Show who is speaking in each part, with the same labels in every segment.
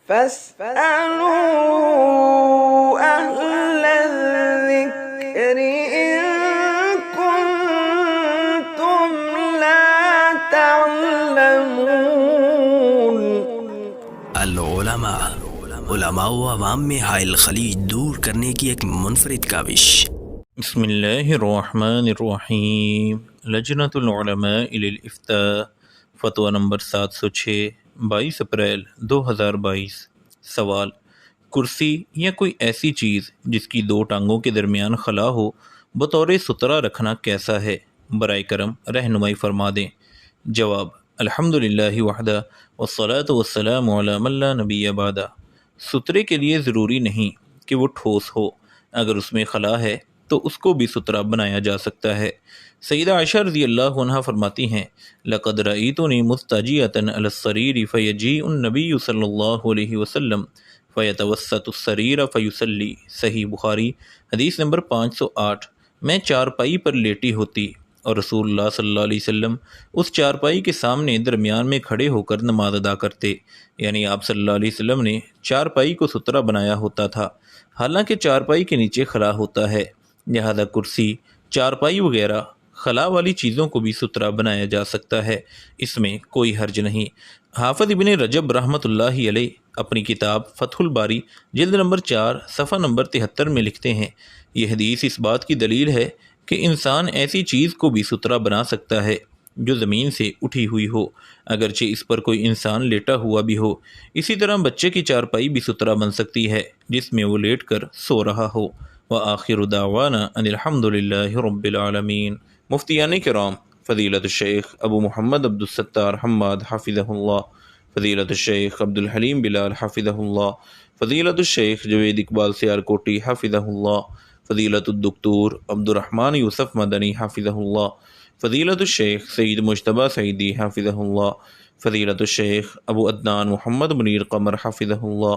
Speaker 1: فاسألوا أهل الذكر إن كنتم لا تعلمون۔
Speaker 2: علماء و عوام میں حائل خلیج دور کرنے کی ایک منفرد کاوش۔
Speaker 3: بسم اللہ الرحمن الرحیم۔ لجنۃ العلماء للافتاء فتویٰ نمبر 706 22 اپریل 2022۔ سوال: کرسی یا کوئی ایسی چیز جس کی دو ٹانگوں کے درمیان خلا ہو بطور سترہ رکھنا کیسا ہے؟ برائے کرم رہنمائی فرما دیں۔ جواب: الحمدللہ وحدہ والصلاۃ والسلام علی من لا نبی بعدہ۔ سترے کے لیے ضروری نہیں کہ وہ ٹھوس ہو، اگر اس میں خلا ہے تو اس کو بھی سترہ بنایا جا سکتا ہے۔ سیدہ عائشہ رضی اللہ عنہا فرماتی ہیں: لقد رأیتنی مضطجعۃ علی السریر فیجیء النبی صلی اللہ علیہ وسلم فیتوسط السریر فیصلی۔ صحیح بخاری حدیث نمبر 508۔ میں چارپائی پر لیٹی ہوتی اور رسول اللہ صلی اللہ علیہ وسلم اس چارپائی کے سامنے درمیان میں کھڑے ہو کر نماز ادا کرتے، یعنی آپ صلی اللہ علیہ وسلم نے چارپائی کو سترہ بنایا ہوتا تھا، حالانکہ چارپائی کے نیچے خلا ہوتا ہے، لہذا کرسی، چارپائی وغیرہ خلا والی چیزوں کو بھی سترہ بنایا جا سکتا ہے، اس میں کوئی حرج نہیں۔ حافظ ابن رجب رحمۃ اللہ علیہ اپنی کتاب فتح الباری جلد نمبر 4 صفحہ نمبر 73 میں لکھتے ہیں: یہ حدیث اس بات کی دلیل ہے کہ انسان ایسی چیز کو بھی سترہ بنا سکتا ہے جو زمین سے اٹھی ہوئی ہو، اگرچہ اس پر کوئی انسان لیٹا ہوا بھی ہو۔ اسی طرح بچے کی چارپائی بھی سترہ بن سکتی ہے جس میں وہ لیٹ کر سو رہا ہو۔ وآخر دعوانا ان الحمدللہ رب العالمین۔ مفتیان کرام فضیلت الشیخ ابو محمد عبد الستار حماد حفظہ اللہ، فضیلت الشیخ عبد الحلیم بلال حفظہ اللہ، فضیلت الشیخ جوید اقبال سیارکوٹی حفظہ اللہ، فضیلت الدکتور عبد الرحمن یوسف مدنی حفظہ اللہ، فضیلت الشیخ سید مجتبیٰ سعیدی حفظہ اللہ، فضیلت الشیخ ابو عدنان محمد منیر قمر حفظہ اللہ،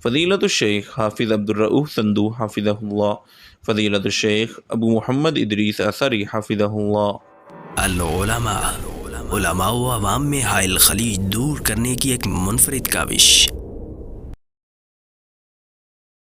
Speaker 3: فضیلت الشیخ حافظ عبد الرؤوف سندو حفظہ اللہ، فضیلت الشیخ ابو محمد ادریس اثری حفظہ اللہ۔
Speaker 2: علماء و عوام میں حائل خلیج دور کرنے کی ایک منفرد کاوش۔